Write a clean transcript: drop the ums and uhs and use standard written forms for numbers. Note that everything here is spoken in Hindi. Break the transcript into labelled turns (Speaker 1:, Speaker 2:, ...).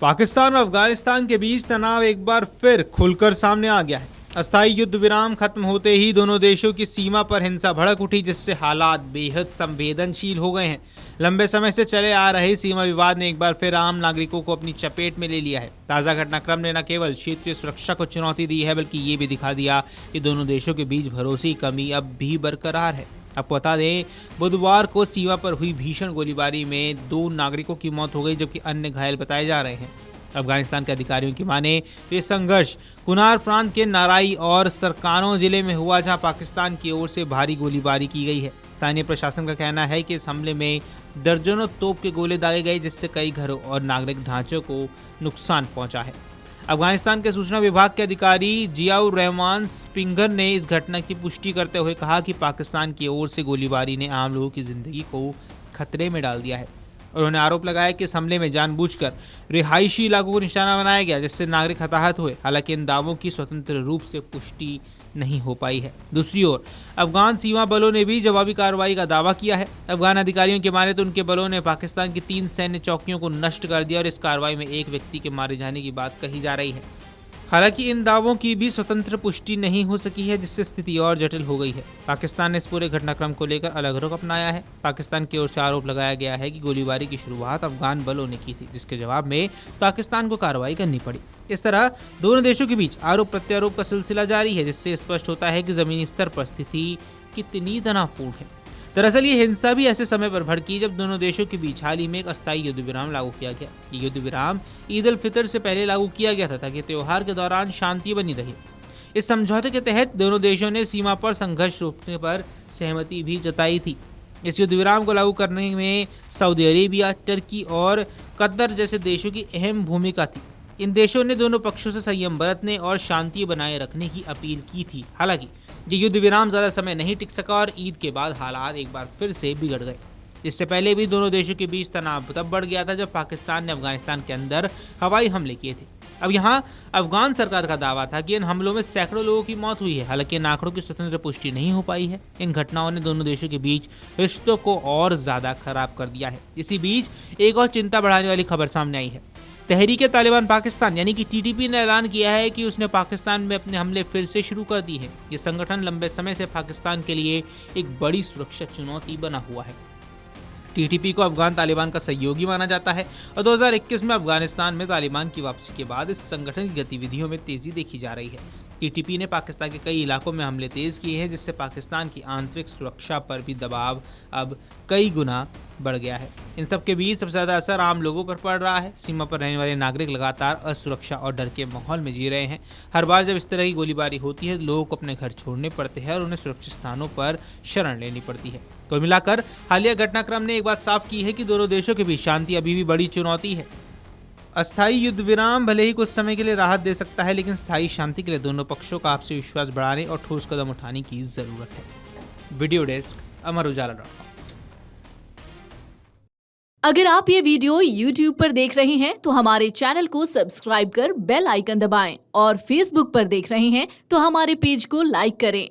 Speaker 1: पाकिस्तान और अफगानिस्तान के बीच तनाव एक बार फिर खुलकर सामने आ गया है। अस्थायी युद्ध विराम खत्म होते ही दोनों देशों की सीमा पर हिंसा भड़क उठी, जिससे हालात बेहद संवेदनशील हो गए हैं। लंबे समय से चले आ रहे सीमा विवाद ने एक बार फिर आम नागरिकों को अपनी चपेट में ले लिया है। ताज़ा घटनाक्रम ने न केवल क्षेत्रीय सुरक्षा को चुनौती दी है, बल्कि ये भी दिखा दिया कि दोनों देशों के बीच भरोसे की कमी अब भी बरकरार है। आपको बता दें, बुधवार को सीमा पर हुई भीषण गोलीबारी में 2 नागरिकों की मौत हो गई, जबकि अन्य घायल बताए जा रहे हैं। अफगानिस्तान के अधिकारियों की माने तो ये संघर्ष कुनार प्रांत के नाराई और सरकानो जिले में हुआ, जहां पाकिस्तान की ओर से भारी गोलीबारी की गई है। स्थानीय प्रशासन का कहना है कि इस हमले में दर्जनों तोप के गोले दागे गए, जिससे कई घरों और नागरिक ढांचों को नुकसान पहुंचा है। अफगानिस्तान के सूचना विभाग के अधिकारी जियाउर रहमान स्पिंगर ने इस घटना की पुष्टि करते हुए कहा कि पाकिस्तान की ओर से गोलीबारी ने आम लोगों की जिंदगी को खतरे में डाल दिया है। उन्होंने आरोप लगाया कि इस हमले में जानबूझकर रिहायशी इलाकों को निशाना बनाया गया, जिससे नागरिक हताहत हुए। हालांकि इन दावों की स्वतंत्र रूप से पुष्टि नहीं हो पाई है। दूसरी ओर अफगान सीमा बलों ने भी जवाबी कार्रवाई का दावा किया है। अफगान अधिकारियों के माने तो उनके बलों ने पाकिस्तान की 3 सैन्य चौकियों को नष्ट कर दिया और इस कार्रवाई में एक व्यक्ति के मारे जाने की बात कही जा रही है। हालांकि इन दावों की भी स्वतंत्र पुष्टि नहीं हो सकी है, जिससे स्थिति और जटिल हो गई है। पाकिस्तान ने इस पूरे घटनाक्रम को लेकर अलग रुख अपनाया है। पाकिस्तान की ओर से आरोप लगाया गया है कि गोलीबारी की शुरुआत अफगान बलों ने की थी, जिसके जवाब में पाकिस्तान को कार्रवाई करनी पड़ी। इस तरह दोनों देशों के बीच आरोप प्रत्यारोप का सिलसिला जारी है, जिससे स्पष्ट होता है कि जमीनी स्तर पर स्थिति कितनी तनावपूर्ण है। दरअसल ये हिंसा भी ऐसे समय पर भड़की जब दोनों देशों के बीच हाल ही में एक अस्थायी युद्ध विराम लागू किया गया। ये युद्ध विराम ईद उल फितर से पहले लागू किया गया था, ताकि त्योहार के दौरान शांति बनी रहे। इस समझौते के तहत दोनों देशों ने सीमा पर संघर्ष रोकने पर सहमति भी जताई थी। इस युद्ध विराम को लागू करने में सऊदी अरेबिया, टर्की और कतर जैसे देशों की अहम भूमिका थी। इन देशों ने दोनों पक्षों से संयम बरतने और शांति बनाए रखने की अपील की थी। हालांकि ये युद्ध विराम ज़्यादा समय नहीं टिक सका और ईद के बाद हालात एक बार फिर से बिगड़ गए। इससे पहले भी दोनों देशों के बीच तनाव तब बढ़ गया था जब पाकिस्तान ने अफगानिस्तान के अंदर हवाई हमले किए थे। अब यहाँ अफगान सरकार का दावा था कि इन हमलों में सैकड़ों लोगों की मौत हुई है। हालांकि इन आंकड़ों की स्वतंत्र पुष्टि नहीं हो पाई है। इन घटनाओं ने दोनों देशों के बीच रिश्तों को और ज़्यादा खराब कर दिया है। इसी बीच एक और चिंता बढ़ाने वाली खबर सामने आई है। तहरीक तालिबान पाकिस्तान यानी कि टीटीपी ने ऐलान किया है कि उसने पाकिस्तान में अपने हमले फिर से शुरू कर दिए हैं। ये संगठन लंबे समय से पाकिस्तान के लिए एक बड़ी सुरक्षा चुनौती बना हुआ है। टीटीपी को अफगान तालिबान का सहयोगी माना जाता है और 2021 में अफगानिस्तान में तालिबान की वापसी के बाद इस संगठन की गतिविधियों में तेजी देखी जा रही है। टीटीपी ने पाकिस्तान के कई इलाकों में हमले तेज किए हैं, जिससे पाकिस्तान की आंतरिक सुरक्षा पर भी दबाव अब कई गुना बढ़ गया है। इन सब के बीच सबसे ज़्यादा असर आम लोगों पर पड़ रहा है। सीमा पर रहने वाले नागरिक लगातार असुरक्षा और डर के माहौल में जी रहे हैं। हर बार जब इस तरह की गोलीबारी होती है, लोगों को अपने घर छोड़ने पड़ते हैं और उन्हें सुरक्षित स्थानों पर शरण लेनी पड़ती है। कुल मिलाकर हालिया घटनाक्रम ने एक बात साफ की है कि दोनों देशों के बीच शांति अभी भी बड़ी चुनौती है। अस्थायी युद्ध विराम भले ही कुछ समय के लिए राहत दे सकता है, लेकिन स्थायी शांति के लिए दोनों पक्षों का आपसी विश्वास बढ़ाने और ठोस कदम उठाने की जरूरत है। वीडियो डेस्क अमर उजाला.com।
Speaker 2: अगर आप ये वीडियो YouTube पर देख रहे हैं तो हमारे चैनल को सब्सक्राइब कर बेल आइकन दबाएं और Facebook पर देख रहे हैं तो हमारे पेज को लाइक करें।